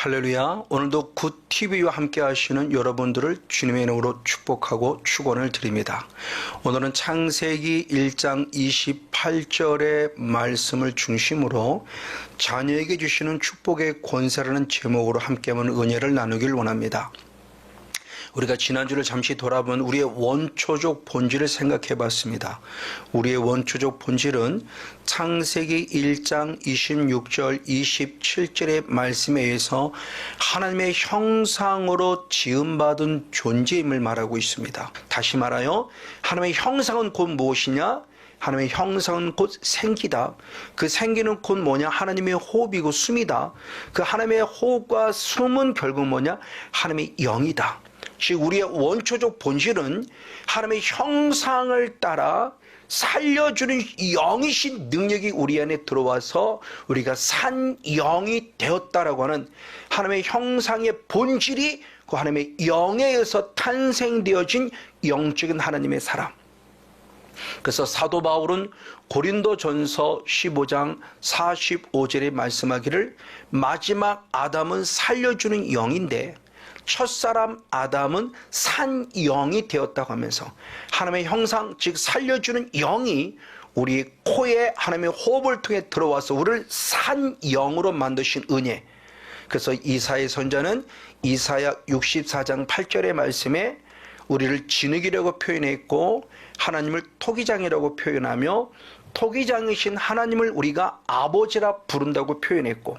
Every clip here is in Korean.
할렐루야. 오늘도 굿TV와 함께 하시는 여러분들을 주님의 이름으로 축복하고 축원을 드립니다. 오늘은 창세기 1장 28절의 말씀을 중심으로 자녀에게 주시는 축복의 권세라는 제목으로 함께하는 은혜를 나누길 원합니다. 우리가 지난주를 잠시 돌아본 우리의 원초적 본질을 생각해 봤습니다. 우리의 원초적 본질은 창세기 1장 26절 27절의 말씀에 의해서 하나님의 형상으로 지음받은 존재임을 말하고 있습니다. 다시 말하여 하나님의 형상은 곧 무엇이냐? 하나님의 형상은 곧 생기다. 그 생기는 곧 뭐냐? 하나님의 호흡이고 숨이다. 그 하나님의 호흡과 숨은 결국 뭐냐? 하나님의 영이다. 즉 우리의 원초적 본질은 하나님의 형상을 따라 살려주는 영이신 능력이 우리 안에 들어와서 우리가 산 영이 되었다라고 하는 하나님의 형상의 본질이 그 하나님의 영에 의해서 탄생되어진 영적인 하나님의 사람. 그래서 사도 바울은 고린도전서 15장 45절에 말씀하기를 마지막 아담은 살려주는 영인데 첫사람 아담은 산 영이 되었다고 하면서 하나님의 형상 즉 살려주는 영이 우리 코에 하나님의 호흡을 통해 들어와서 우리를 산 영으로 만드신 은혜. 그래서 이사야 선자는 이사야 64장 8절의 말씀에 우리를 진흙이라고 표현했고 하나님을 토기장이라고 표현하며 토기장이신 하나님을 우리가 아버지라 부른다고 표현했고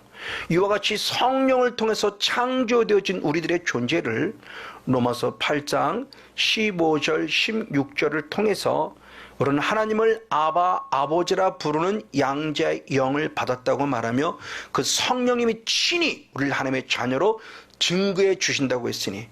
이와 같이 성령을 통해서 창조되어진 우리들의 존재를 로마서 8장 15절 16절을 통해서 우리는 하나님을 아버지라 부르는 양자의 영을 받았다고 말하며 그 성령님이 친히 우리를 하나님의 자녀로 증거해 주신다고 했으니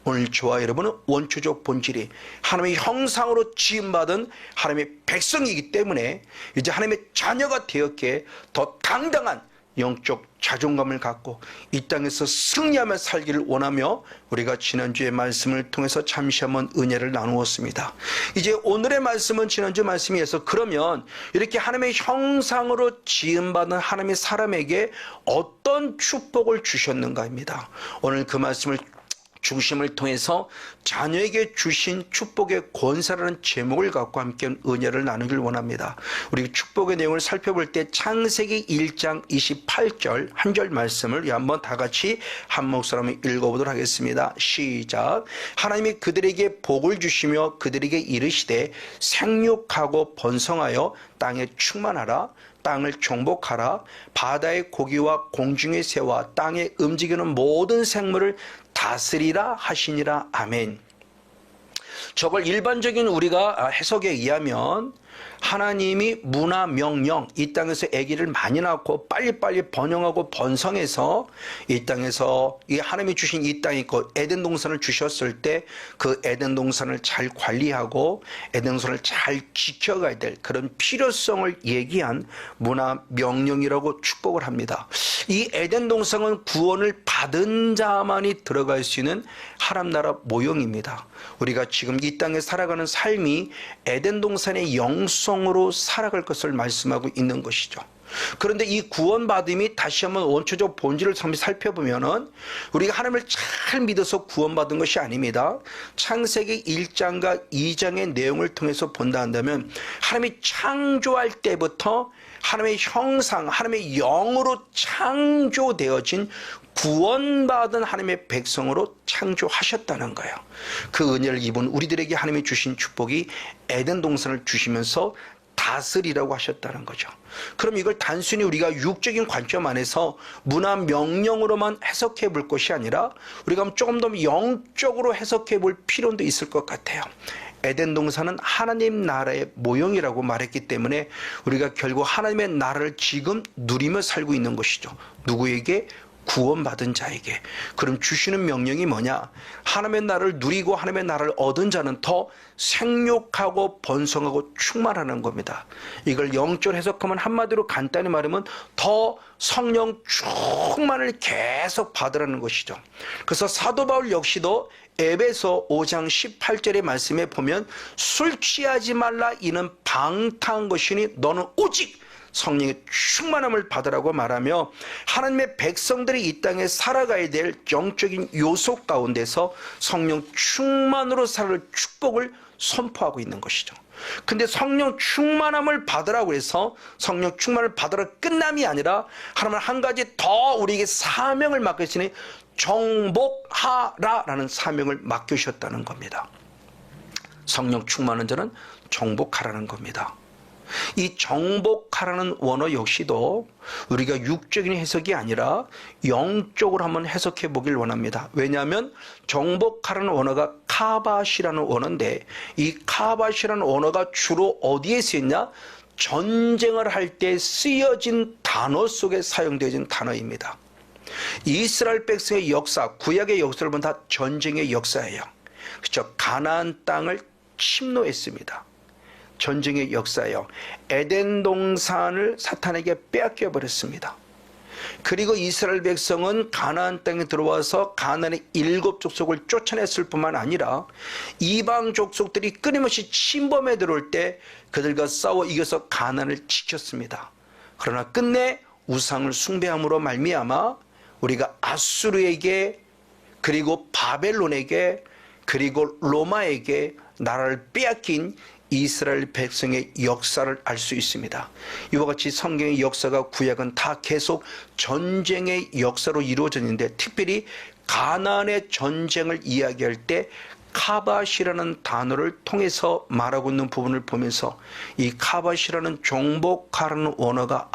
오늘 저와 여러분은 원초적 본질이 하나님의 형상으로 지음받은 하나님의 백성이기 때문에 이제 하나님의 자녀가 되었기에 더 당당한 영적 자존감을 갖고 이 땅에서 승리하며 살기를 원하며 우리가 지난주의 말씀을 통해서 잠시 한번 은혜를 나누었습니다. 이제 오늘의 말씀은 지난주 말씀에서 그러면 이렇게 하나님의 형상으로 지음받은 하나님의 사람에게 어떤 축복을 주셨는가입니다. 오늘 그 말씀을 중심을 통해서 자녀에게 주신 축복의 권세라는 제목을 갖고 함께 은혜를 나누길 원합니다. 우리 축복의 내용을 살펴볼 때 창세기 1장 28절 한 절 말씀을 한번 다 같이 한 목소리로 읽어보도록 하겠습니다. 시작. 하나님이 그들에게 복을 주시며 그들에게 이르시되 생육하고 번성하여 땅에 충만하라. 땅을 정복하라. 바다의 고기와 공중의 새와 땅에 움직이는 모든 생물을 다스리라 하시니라. 아멘. 저걸 일반적인 우리가 해석에 의하면 하나님이 문화 명령 이 땅에서 아기를 많이 낳고 빨리빨리 번영하고 번성해서 이 땅에서 이 하나님이 주신 이 땅에 있고 에덴 동산을 주셨을 때 그 에덴 동산을 잘 관리하고 에덴 동산을 잘 지켜가야 될 그런 필요성을 얘기한 문화 명령이라고 축복을 합니다. 이 에덴 동산은 구원을 받은 자만이 들어갈 수 있는 하나님 나라 모형입니다. 우리가 지금 이 땅에 살아가는 삶이 에덴 동산의 영성으로 살아갈 것을 말씀하고 있는 것이죠. 그런데 이 구원받음이 다시 한번 원초적 본질을 살펴보면은 우리가 하나님을 잘 믿어서 구원받은 것이 아닙니다. 창세기 1장과 2장의 내용을 통해서 본다 한다면 하나님이 창조할 때부터 하나님의 형상, 하나님의 영으로 창조되어진 구원받은 하나님의 백성으로 창조하셨다는 거예요. 그 은혜를 입은 우리들에게 하나님이 주신 축복이 에덴 동산을 주시면서 다스리라고 하셨다는 거죠. 그럼 이걸 단순히 우리가 육적인 관점 안에서 문화 명령으로만 해석해 볼 것이 아니라 우리가 조금 더 영적으로 해석해 볼 필요도 있을 것 같아요. 에덴 동산은 하나님 나라의 모형이라고 말했기 때문에 우리가 결국 하나님의 나라를 지금 누리며 살고 있는 것이죠. 누구에게? 구원받은 자에게. 그럼 주시는 명령이 뭐냐? 하나님의 나라를 누리고 하나님의 나라를 얻은 자는 더 생육하고 번성하고 충만하는 겁니다. 이걸 영적으로 해석하면 한마디로 간단히 말하면 더 성령 충만을 계속 받으라는 것이죠. 그래서 사도 바울 역시도 에베소 5장 18절의 말씀에 보면 술 취하지 말라 이는 방탕한 것이니 너는 오직 성령의 충만함을 받으라고 말하며 하나님의 백성들이 이 땅에 살아가야 될 영적인 요소 가운데서 성령 충만으로 살 축복을 선포하고 있는 것이죠. 근데 성령 충만함을 받으라고 해서 성령 충만을 받으라 끝남이 아니라 하나님은 한 가지 더 우리에게 사명을 맡기시니 정복하라라는 사명을 맡기셨다는 겁니다. 성령 충만한 자는 정복하라는 겁니다. 이 정복하라는 원어 역시도 우리가 육적인 해석이 아니라 영적으로 한번 해석해 보길 원합니다. 왜냐하면 정복하라는 원어가 카바시라는 원어인데 이 카바시라는 원어가 주로 어디에 쓰였냐? 전쟁을 할 때 쓰여진 단어 속에 사용되어진 단어입니다. 이스라엘 백성의 역사, 구약의 역사를 보면 다 전쟁의 역사예요. 그렇죠? 가나안 땅을 침노했습니다. 전쟁의 역사예요. 에덴 동산을 사탄에게 빼앗겨 버렸습니다. 그리고 이스라엘 백성은 가나안 땅에 들어와서 가나안의 7 족속을 쫓아냈을 뿐만 아니라 이방 족속들이 끊임없이 침범해 들어올 때 그들과 싸워 이겨서 가나안을 지켰습니다. 그러나 끝내 우상을 숭배함으로 말미암아 우리가 아수르에게 그리고 바벨론에게 그리고 로마에게 나라를 빼앗긴 이스라엘 백성의 역사를 알 수 있습니다. 이와 같이 성경의 역사가 구약은 다 계속 전쟁의 역사로 이루어졌는데 특별히 가나안의 전쟁을 이야기할 때 카바시라는 단어를 통해서 말하고 있는 부분을 보면서 이 카바시라는 정복하라는 원어가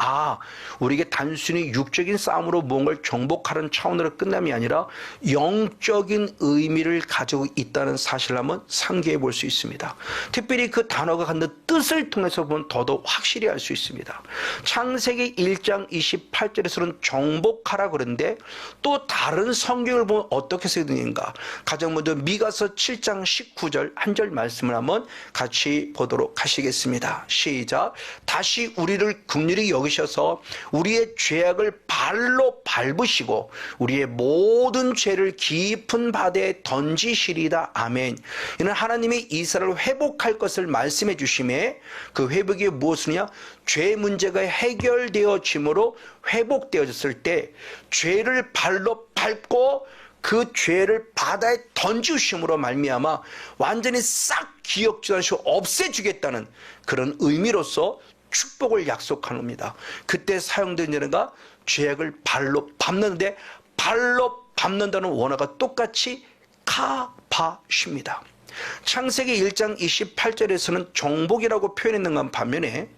우리에게 단순히 육적인 싸움으로 뭔가를 정복하라는 차원으로 끝남이 아니라 영적인 의미를 가지고 있다는 사실을 한번 상기해 볼 수 있습니다. 특별히 그 단어가 갖는 뜻을 통해서 보면 더더욱 확실히 알 수 있습니다. 창세기 1장 28절에서는 정복하라 그러는데 또 다른 성경을 보면 어떻게 쓰여있는가? 가장 먼저 미가서 7장 19절 한 절 말씀을 한번 같이 보도록 하시겠습니다. 시작. 다시 우리를 긍휼히 여기셔서 우리의 죄악을 발로 밟으시고 우리의 모든 죄를 깊은 바다에 던지시리다. 아멘. 이는 하나님이 이스라엘을 회복할 것을 말씀해 주심에 그 회복이 무엇이냐? 죄 문제가 해결되어짐으로 회복되어졌을 때 죄를 발로 밟고 그 죄를 바다에 던지심으로 말미암아 완전히 싹 기억지도 않으시고 없애주겠다는 그런 의미로서 축복을 약속합니다. 그때 사용된 예가 죄악을 발로 밟는데 발로 밟는다는 원어가 똑같이 카바십니다. 창세기 1장 28절에서는 정복이라고 표현했는가 반면에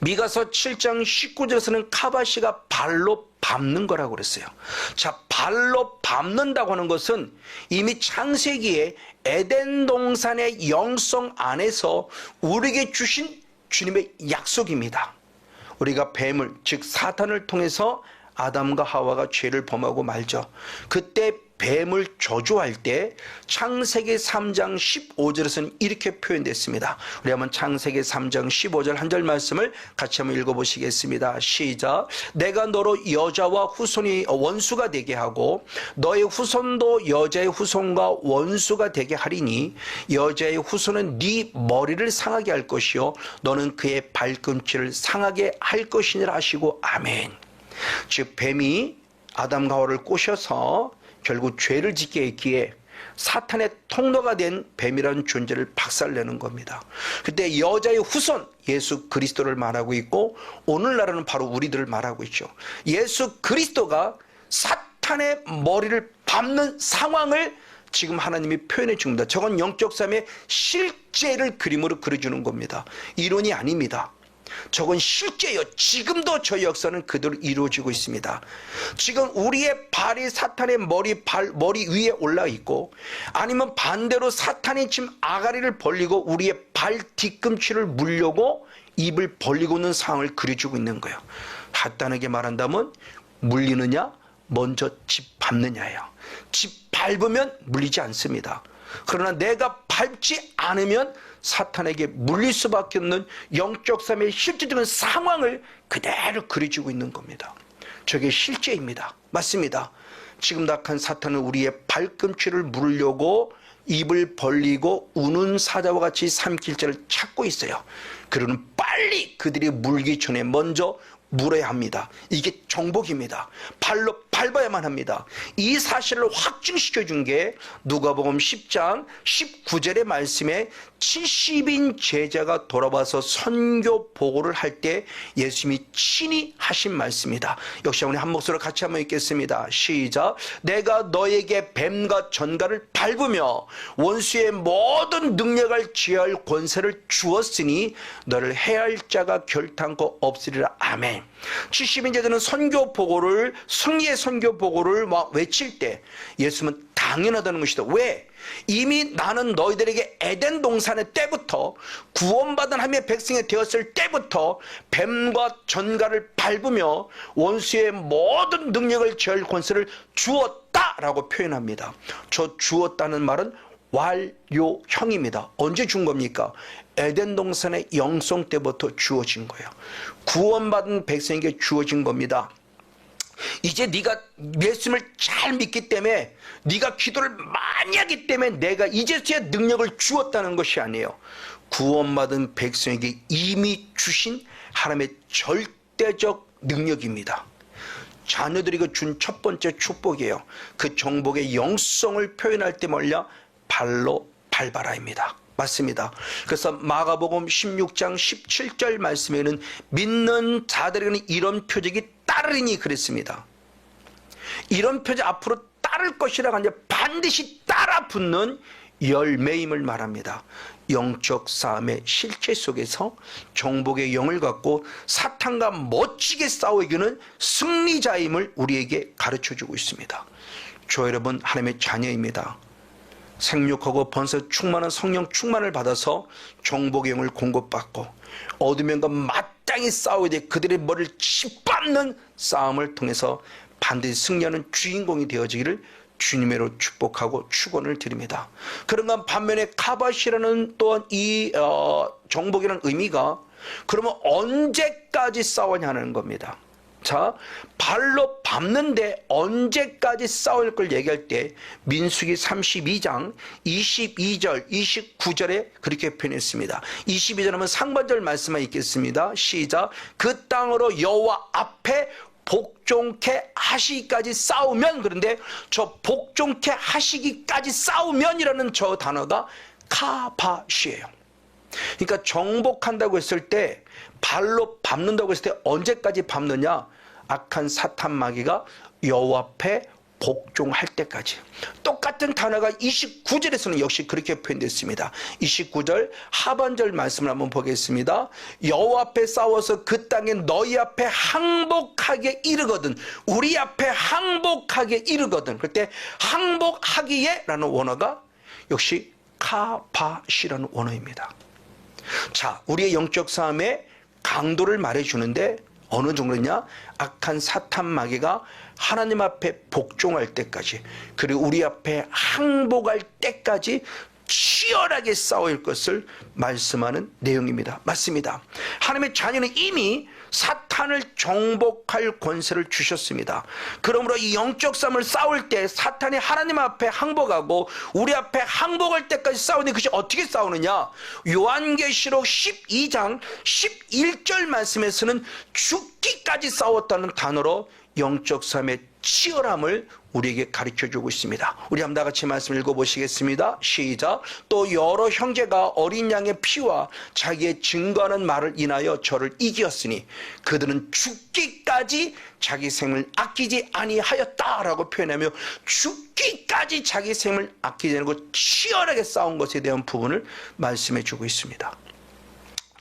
미가서 7장 19절에서는 카바시가 발로 밟는 거라고 그랬어요. 자, 발로 밟는다고 하는 것은 이미 창세기에 에덴 동산의 영성 안에서 우리에게 주신 주님의 약속입니다. 우리가 뱀을 즉 사탄을 통해서 아담과 하와가 죄를 범하고 말죠. 그때 뱀을 저주할 때 창세기 3장 15절에서는 이렇게 표현됐습니다. 우리 한번 창세기 3장 15절 한 절 말씀을 같이 한번 읽어보시겠습니다. 시작. 내가 너로 여자와 후손이 원수가 되게 하고 너의 후손도 여자의 후손과 원수가 되게 하리니 여자의 후손은 네 머리를 상하게 할 것이요 너는 그의 발꿈치를 상하게 할 것이니라 하시고 아멘. 즉 뱀이 아담과 하와를 꼬셔서 결국 죄를 짓게 했기에 사탄의 통로가 된 뱀이라는 존재를 박살내는 겁니다. 그때 여자의 후손 예수 그리스도를 말하고 있고 오늘날은 바로 우리들을 말하고 있죠. 예수 그리스도가 사탄의 머리를 밟는 상황을 지금 하나님이 표현해 줍니다. 저건 영적 삶의 실제를 그림으로 그려주는 겁니다. 이론이 아닙니다. 저건 실제요. 지금도 저 역사는 그대로 이루어지고 있습니다. 지금 우리의 발이 사탄의 머리 위에 올라 있고 아니면 반대로 사탄이 지금 아가리를 벌리고 우리의 발 뒤꿈치를 물려고 입을 벌리고 있는 상황을 그려주고 있는 거예요. 간단하게 말한다면 물리느냐 먼저 짓밟느냐예요. 짓밟으면 물리지 않습니다. 그러나 내가 밟지 않으면 사탄에게 물릴 수밖에 없는 영적 삶의 실질적인 상황을 그대로 그려주고 있는 겁니다. 저게 실제입니다. 맞습니다. 지금 낙한 사탄은 우리의 발꿈치를 물으려고 입을 벌리고 우는 사자와 같이 삼킬자를 찾고 있어요. 그러는 빨리 그들이 물기 전에 먼저 물어야 합니다. 이게 정복입니다. 발로 밟아야만 합니다. 이 사실을 확증시켜 준 게 누가복음 10장 19절의 말씀에 70인 제자가 돌아와서 선교 보고를 할 때 예수님이 친히 하신 말씀이다. 역시 우리 한 목소리로 같이 한번 읽겠습니다. 시작. 내가 너에게 뱀과 전갈을 밟으며 원수의 모든 능력을 제할 권세를 주었으니 너를 해할 자가 결탄코 없으리라. 아멘. 70인 제자는 선교 보고를, 승리의 선교 보고를 막 외칠 때 예수님은 당연하다는 것이다. 왜? 이미 나는 너희들에게 에덴 동산의 때부터 구원받은 하나님의 백성이 되었을 때부터 뱀과 전갈을 밟으며 원수의 모든 능력을 제할 권세를 주었다라고 표현합니다. 저 주었다는 말은 완료형입니다. 언제 준 겁니까? 에덴 동산의 영성 때부터 주어진 거예요. 구원받은 백성에게 주어진 겁니다. 이제 네가 예수님을 잘 믿기 때문에, 네가 기도를 많이 하기 때문에 내가 이제서야 능력을 주었다는 것이 아니에요. 구원받은 백성에게 이미 주신 하나님의 절대적 능력입니다. 자녀들에게 준 첫 번째 축복이에요. 그 정복의 영성을 표현할 때 뭐냐? 발로 밟아라입니다. 맞습니다. 그래서 마가복음 16장 17절 말씀에는 믿는 자들에게는 이런 표적이 따르리니 그랬습니다. 이런 표적 앞으로 따를 것이라고 하는데 반드시 따라 붙는 열매임을 말합니다. 영적 싸움의 실체 속에서 정복의 영을 갖고 사탄과 멋지게 싸우기는 승리자임을 우리에게 가르쳐주고 있습니다. 저 여러분 하나님의 자녀입니다. 생육하고 번성 충만한 성령 충만을 받아서 정복의 영을 공급받고 어둠의 영과 마땅히 싸워야 돼. 그들의 머리를 짓밟는 싸움을 통해서 반드시 승리하는 주인공이 되어지기를 주님으로 축복하고 축원을 드립니다. 그런가 반면에 카바시라는 또한 이 정복이라는 의미가 그러면 언제까지 싸우냐는 겁니다. 자, 발로 밟는데 언제까지 싸울 걸 얘기할 때 민수기 32장 22절 29절에 그렇게 표현했습니다. 22절 하면 상반절 말씀만 읽겠습니다. 시작. 그 땅으로 여호와 앞에 복종케 하시기까지 싸우면, 그런데 저 복종케 하시기까지 싸우면이라는 저 단어가 카바시예요. 그러니까 정복한다고 했을 때, 발로 밟는다고 했을 때 언제까지 밟느냐? 악한 사탄 마귀가 여호와 앞에 복종할 때까지. 똑같은 단어가 29절에서는 역시 그렇게 표현됐습니다. 29절 하반절 말씀을 한번 보겠습니다. 여호와 앞에 싸워서 그 땅에 너희 앞에 항복하게 이르거든. 우리 앞에 항복하게 이르거든. 그때 항복하기에 라는 원어가 역시 카바시라는 원어입니다. 자, 우리의 영적 싸움의 강도를 말해주는데 어느 정도냐? 악한 사탄 마귀가 하나님 앞에 복종할 때까지, 그리고 우리 앞에 항복할 때까지 치열하게 싸울 것을 말씀하는 내용입니다. 맞습니다. 하나님의 자녀는 이미 사탄을 정복할 권세를 주셨습니다. 그러므로 이 영적 싸움을 싸울 때 사탄이 하나님 앞에 항복하고 우리 앞에 항복할 때까지 싸우는데, 그것이 어떻게 싸우느냐? 요한계시록 12장 11절 말씀에서는 죽기까지 싸웠다는 단어로 영적 싸움의 치열함을 우리에게 가르쳐주고 있습니다. 우리 한번 다 같이 말씀 읽어보시겠습니다. 시작. 또 여러 형제가 어린 양의 피와 자기의 증거하는 말을 인하여 저를 이기었으니 그들은 죽기까지 자기 생을 아끼지 아니하였다라고 표현하며 죽기까지 자기 생을 아끼지 않고 치열하게 싸운 것에 대한 부분을 말씀해 주고 있습니다.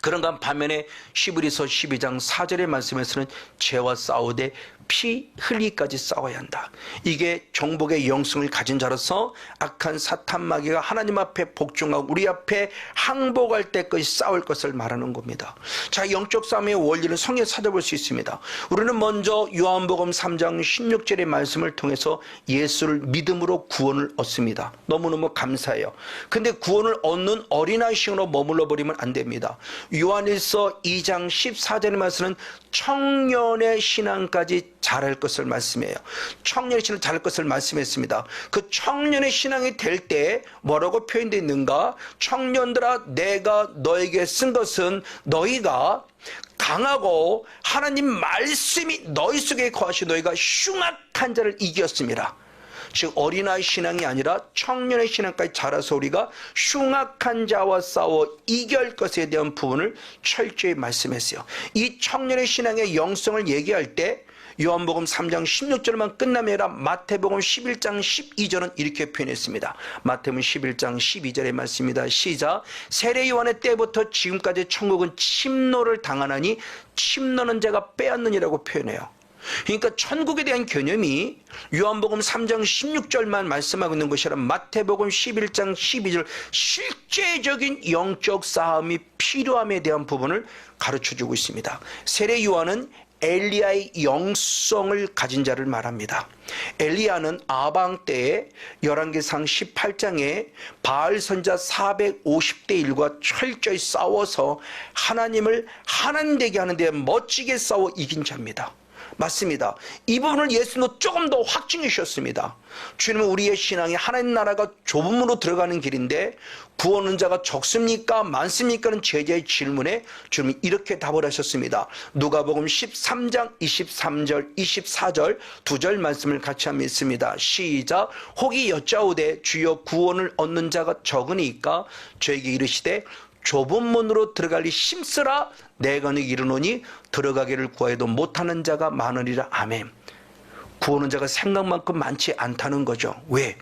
그런가 반면에 히브리서 12장 4절의 말씀에서는 죄와 싸우되 피 흘리기까지 싸워야 한다. 이게 정복의 영성을 가진 자로서 악한 사탄 마귀가 하나님 앞에 복종하고 우리 앞에 항복할 때까지 싸울 것을 말하는 겁니다. 자, 영적 싸움의 원리를 성경에 찾아볼 수 있습니다. 우리는 먼저 요한복음 3장 16절의 말씀을 통해서 예수를 믿음으로 구원을 얻습니다. 너무너무 감사해요. 근데 구원을 얻는 어린아이식으로 머물러 버리면 안 됩니다. 요한일서 2장 14절의 말씀은 청년의 신앙까지 잘할 것을 말씀해요. 청년의 신앙을 잘할 것을 말씀했습니다. 그 청년의 신앙이 될 때 뭐라고 표현되어 있는가? 청년들아, 내가 너에게 쓴 것은 너희가 강하고 하나님 말씀이 너희 속에 거하시 너희가 흉악한 자를 이겼습니다. 즉 어린아이 신앙이 아니라 청년의 신앙까지 자라서 우리가 흉악한 자와 싸워 이길 것에 대한 부분을 철저히 말씀했어요. 이 청년의 신앙의 영성을 얘기할 때 요한복음 3장 16절만 끝나면 아니라 마태복음 11장 12절은 이렇게 표현했습니다. 마태복음 11장 12절의 말씀입니다. 시작. 세례 요한의 때부터 지금까지 천국은 침노를 당하나니 침노는 자가 빼앗느니라고 표현해요. 그러니까 천국에 대한 개념이 요한복음 3장 16절만 말씀하고 있는 것이 아니라 마태복음 11장 12절 실제적인 영적 싸움이 필요함에 대한 부분을 가르쳐주고 있습니다. 세례 요한은 엘리야의 영성을 가진 자를 말합니다. 엘리야는 아방 때에 열왕기상 18장에 바알 선자 450대 1과 철저히 싸워서 하나님을 하나님 되게 하는 데 멋지게 싸워 이긴 자입니다. 맞습니다. 이 부분을 예수님도 조금 더 확증해 주셨습니다. 주님은 우리의 신앙이 하나님 나라가 좁음으로 들어가는 길인데 구원은 자가 적습니까? 많습니까? 는 제자의 질문에 주님이 이렇게 답을 하셨습니다. 누가복음 13장 23절 24절 두 절 말씀을 같이 한번 읽습니다. 시작. 혹이 여짜오되 주여 구원을 얻는 자가 적으니까 저에게 이르시되 좁은 문으로 들어가리 힘쓰라 내가 너에게 이르노니 들어가기를 구하여도 못하는 자가 많으리라. 아멘. 구원은 자가 생각만큼 많지 않다는 거죠. 왜?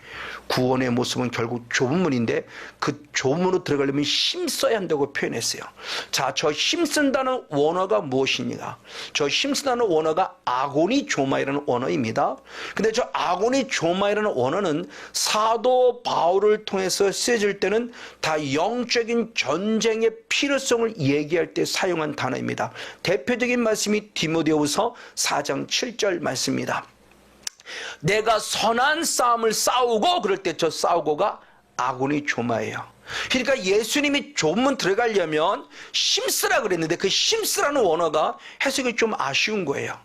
구원의 모습은 결국 좁은 문인데 그 좁은 문으로 들어가려면 힘써야 한다고 표현했어요. 자, 저 힘쓴다는 원어가 무엇입니까? 저 힘쓴다는 원어가 아고니조마이라는 원어입니다. 근데 저 아고니조마이라는 원어는 사도 바울을 통해서 쓰여질 때는 다 영적인 전쟁의 필요성을 얘기할 때 사용한 단어입니다. 대표적인 말씀이 디모데후서 4장 7절 말씀입니다. 내가 선한 싸움을 싸우고 그럴 때 저 싸우고가 아고니조마예요. 그러니까 예수님이 좁은 문 들어가려면 힘쓰라 그랬는데 그 힘쓰라는 원어가 해석이 좀 아쉬운 거예요.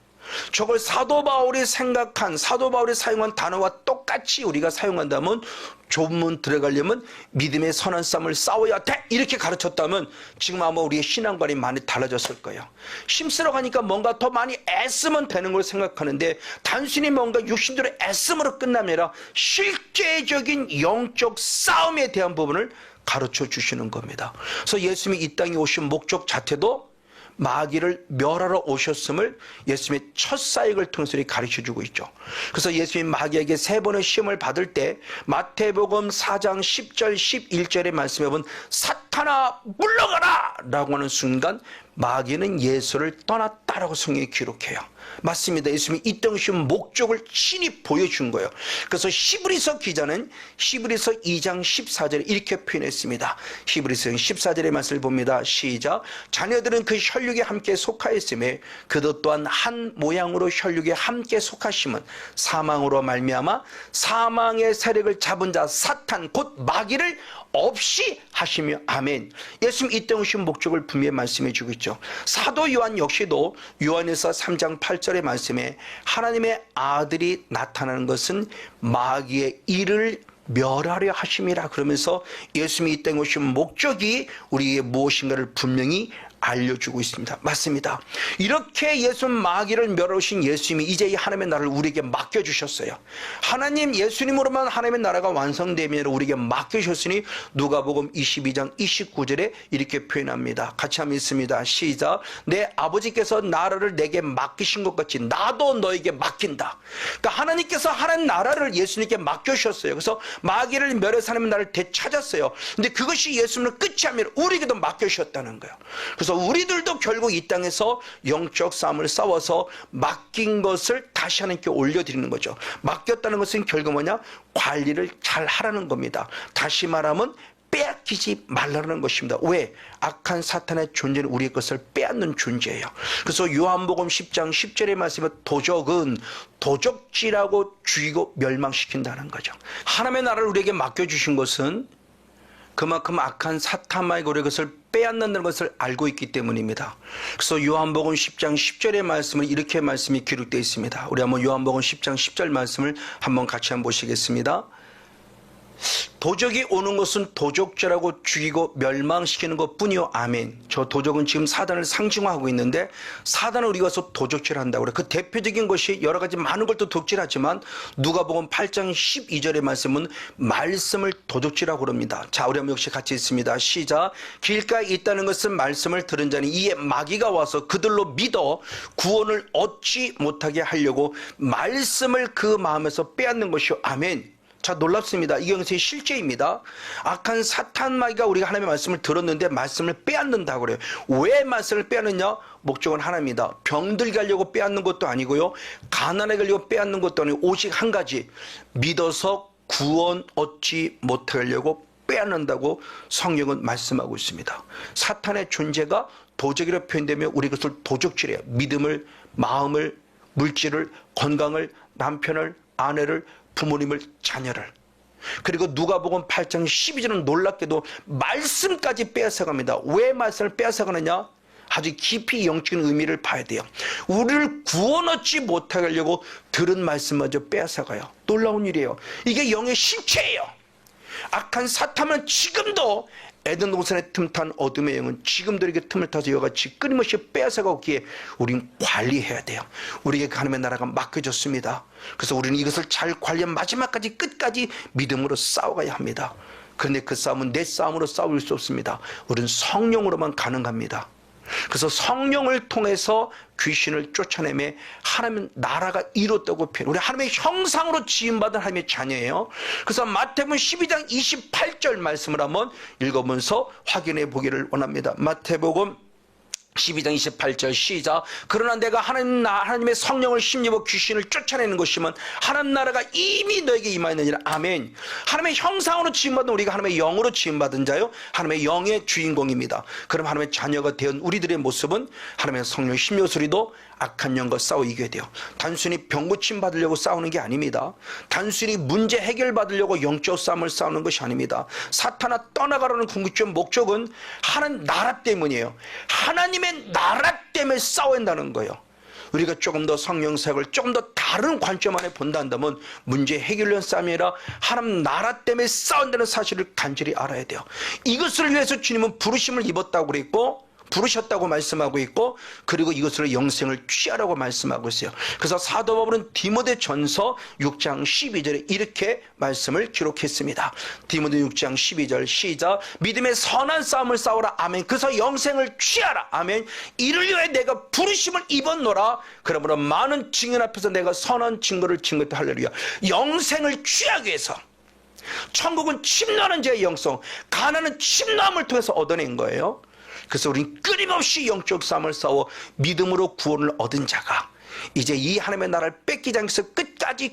저걸 사도 바울이 생각한 사도 바울이 사용한 단어와 똑같이 우리가 사용한다면 좁은 문 들어가려면 믿음의 선한 싸움을 싸워야 돼 이렇게 가르쳤다면 지금 아마 우리의 신앙관이 많이 달라졌을 거예요. 힘쓰러 가니까 뭔가 더 많이 애쓰면 되는 걸 생각하는데 단순히 뭔가 육신대로 애씀으로 끝나면 아니라 실제적인 영적 싸움에 대한 부분을 가르쳐 주시는 겁니다. 그래서 예수님이 이 땅에 오신 목적 자체도 마귀를 멸하러 오셨음을 예수님의 첫 사역을 통해서 가르쳐주고 있죠. 그래서 예수님이 마귀에게 3번의 시험을 받을 때 마태복음 4장 10절 11절의 말씀에 보면 사탄아 물러가라 라고 하는 순간 마귀는 예수를 떠났다라고 성경이 기록해요. 맞습니다. 예수님이 이 땅에 오신 목적을 친히 보여준 거예요. 그래서 히브리서 기자는 히브리서 2장 14절에 이렇게 표현했습니다. 히브리서 14절의 말씀을 봅니다. 시작. 자녀들은 그 혈육에 함께 속하였음에 그도 또한 한 모양으로 혈육에 함께 속하심은 사망으로 말미암아 사망의 세력을 잡은 자 사탄 곧 마귀를 없이 하시며 아멘. 예수님 이 땅에 오신 목적을 분명히 말씀해 주고 있죠. 사도 요한 역시도 요한에서 3장 8절의 말씀에 하나님의 아들이 나타나는 것은 마귀의 일을 멸하려 하심이라 그러면서 예수님이 이 땅에 오신 목적이 우리의 무엇인가를 분명히 알려주고 있습니다. 맞습니다. 이렇게 예수 마귀를 멸하신 예수님이 이제 이 하나님의 나라를 우리에게 맡겨주셨어요. 하나님 예수님으로만 하나님의 나라가 완성되면 우리에게 맡겨주셨으니 누가복음 22장 29절에 이렇게 표현합니다. 같이 한번 읽습니다. 시작. 내 아버지께서 나라를 내게 맡기신 것 같이 나도 너에게 맡긴다. 그러니까 하나님께서 하나님 나라를 예수님께 맡겨주셨어요. 그래서 마귀를 멸해서 하나님의 나라를 되찾았어요. 근데 그것이 예수님의 끝이 아니라 우리에게도 맡겨주셨다는 거예요. 그래서 우리들도 결국 이 땅에서 영적 싸움을 싸워서 맡긴 것을 다시 하나님께 올려드리는 거죠. 맡겼다는 것은 결국 뭐냐? 관리를 잘 하라는 겁니다. 다시 말하면 빼앗기지 말라는 것입니다. 왜? 악한 사탄의 존재는 우리의 것을 빼앗는 존재예요. 그래서 요한복음 10장 10절의 말씀에 도적은 도적질하고 죽이고 멸망시킨다는 거죠. 하나님의 나라를 우리에게 맡겨주신 것은 그만큼 악한 사탄마의 우리의 것을 빼앗는다는 것을 알고 있기 때문입니다. 그래서 요한복음 10장 10절의 말씀은 이렇게 말씀이 기록되어 있습니다. 우리 한번 요한복음 10장 10절 말씀을 한번 같이 한번 보시겠습니다. 도적이 오는 것은 도적질하고 죽이고 멸망시키는 것뿐이요. 아멘. 저 도적은 지금 사단을 상징화하고 있는데 사단을 우리가 와서 도적질한다고 그래요. 그 대표적인 것이 여러 가지 많은 걸 또 도적질하지만 누가복음 8장 12절의 말씀은 말씀을 도적질하고 그럽니다. 자, 우리 한번 역시 같이 있습니다. 시작. 길가에 있다는 것은 말씀을 들은 자니 이에 마귀가 와서 그들로 믿어 구원을 얻지 못하게 하려고 말씀을 그 마음에서 빼앗는 것이요. 아멘. 자, 놀랍습니다. 이 경우의 실제입니다. 악한 사탄 마귀가 우리가 하나님의 말씀을 들었는데 말씀을 빼앗는다고 그래요. 왜 말씀을 빼앗느냐? 목적은 하나입니다. 병들게 하려고 빼앗는 것도 아니고요. 가난하게 하려고 빼앗는 것도 아니고 오직 한 가지, 믿어서 구원 얻지 못하려고 빼앗는다고 성경은 말씀하고 있습니다. 사탄의 존재가 도적이라 표현되며 우리 그것을 도적질해요. 믿음을, 마음을, 물질을, 건강을, 남편을, 아내를, 부모님을, 자녀를. 그리고 누가복음 8장 12절은 놀랍게도 말씀까지 빼앗아갑니다. 왜 말씀을 빼앗아가느냐? 아주 깊이 영적인 의미를 봐야 돼요. 우리를 구원 얻지 못하게 하려고 들은 말씀마저 빼앗아가요. 놀라운 일이에요. 이게 영의 실체예요. 악한 사탄은 지금도 에덴 동산의 틈탄 어둠의 영은 지금도 이렇게 틈을 타서 이와같이 끊임없이 빼앗아가고 있기에 우린 관리해야 돼요. 우리에게 하나님의 나라가 맡겨졌습니다. 그래서 우리는 이것을 잘 관리한 마지막까지 끝까지 믿음으로 싸워가야 합니다. 그런데 그 싸움은 내 싸움으로 싸울 수 없습니다. 우리는 성령으로만 가능합니다. 그래서 성령을 통해서 귀신을 쫓아내며 하나님의 나라가 이뤘다고 표현. 우리 하나님의 형상으로 지음받은 하나님의 자녀예요. 그래서 마태복음 12장 28절 말씀을 한번 읽어보면서 확인해 보기를 원합니다. 마태복음 12장 28절 시작. 그러나 내가 하나님의 성령을 힘입어 귀신을 쫓아내는 것이면 하나님 나라가 이미 너에게 임하였느니라. 아멘. 하나님의 형상으로 지음받은 우리가 하나님의 영으로 지음받은 자요, 하나님의 영의 주인공입니다. 그럼 하나님의 자녀가 된 우리들의 모습은 하나님의 성령 힘입어 우리도 악한 영과 싸워 이겨야 돼요. 단순히 병 고침 받으려고 싸우는 게 아닙니다. 단순히 문제 해결 받으려고 영적 싸움을 싸우는 것이 아닙니다. 사탄아 떠나가라는 궁극적 목적은 하나님 나라 때문이에요. 하나님의 나라 때문에 싸워야 한다는 거예요. 우리가 조금 더 성령 사역을 조금 더 다른 관점 안에 본다 한다면 문제 해결을 위한 싸움이 아니라 하나님 나라 때문에 싸운다는 사실을 간절히 알아야 돼요. 이것을 위해서 주님은 부르심을 입었다고 그랬고 부르셨다고 말씀하고 있고, 그리고 이것으로 영생을 취하라고 말씀하고 있어요. 그래서 사도 바울은 디모데전서 6장 12절에 이렇게 말씀을 기록했습니다. 디모데 6장 12절 시작. 믿음의 선한 싸움을 싸우라. 아멘. 그래서 영생을 취하라. 아멘. 이를 위해 내가 부르심을 입었노라. 그러므로 많은 증인 앞에서 내가 선한 증거를 증거했다. 할렐루야. 영생을 취하기 위해서. 천국은 침노하는 자의 영성, 가난은 침노함을 통해서 얻어낸 거예요. 그래서 우리는 끊임없이 영적 싸움을 싸워 믿음으로 구원을 얻은 자가 이제 이 하나님의 나라를 뺏기지 않기 위해서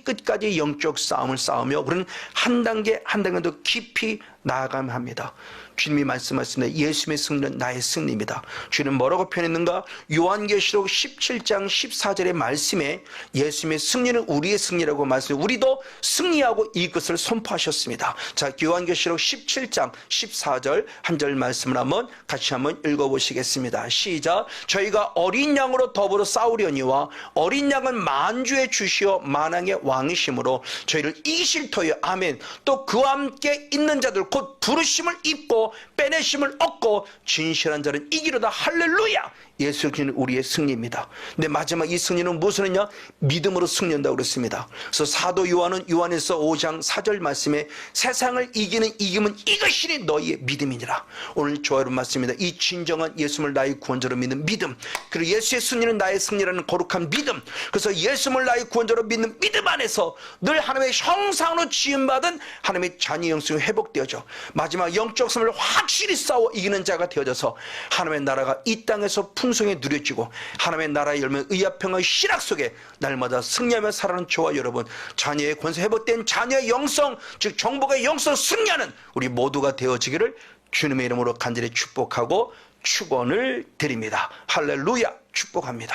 끝까지 영적 싸움을 싸우며 우리는 한 단계 한 단계 더 깊이 나아가야 합니다. 주님이 말씀하셨습니다. 예수님의 승리는 나의 승리입니다. 주님은 뭐라고 표현했는가? 요한계시록 17장 14절의 말씀에 예수님의 승리는 우리의 승리라고 말씀해 우리도 승리하고 이것을 선포하셨습니다. 자, 요한계시록 17장 14절 한 절 말씀을 한번 같이 한번 읽어보시겠습니다. 시작. 저희가 어린 양으로 더불어 싸우려니와 어린 양은 만주의 주시오 만왕의 왕이심으로 저희를 이기실 터이요. 아멘. 또 그와 함께 있는 자들 곧 부르심을 입고 빼내심을 얻고 진실한 자는 이기로다. 할렐루야. 예수 그리스도는 우리의 승리입니다. 근데 마지막 이 승리는 무엇을 했냐? 믿음으로 승리한다고 그랬습니다. 그래서 사도 요한은 요한에서 5장 4절 말씀에 세상을 이기는 이김은 이것이니 너희의 믿음이니라. 오늘 좋아요 말씀입니다. 이 진정한 예수를 나의 구원자로 믿는 믿음, 그리고 예수의 승리는 나의 승리라는 거룩한 믿음, 그래서 예수를 나의 구원자로 믿는 믿음 안에서 늘 하나님의 형상으로 지음받은 하나님의 자녀 영성이 회복되어져 마지막 영적 삶을 확실히 싸워 이기는 자가 되어져서 하나님의 나라가 이 땅에서 풍성히 누려지고 하나님의 나라의 열매 의합평화의 신학 속에 날마다 승리하며 살아가는 저와 여러분, 자녀의 권세 회복된 자녀의 영성, 즉 정복의 영성 승리하는 우리 모두가 되어지기를 주님의 이름으로 간절히 축복하고 축원을 드립니다. 할렐루야. 축복합니다.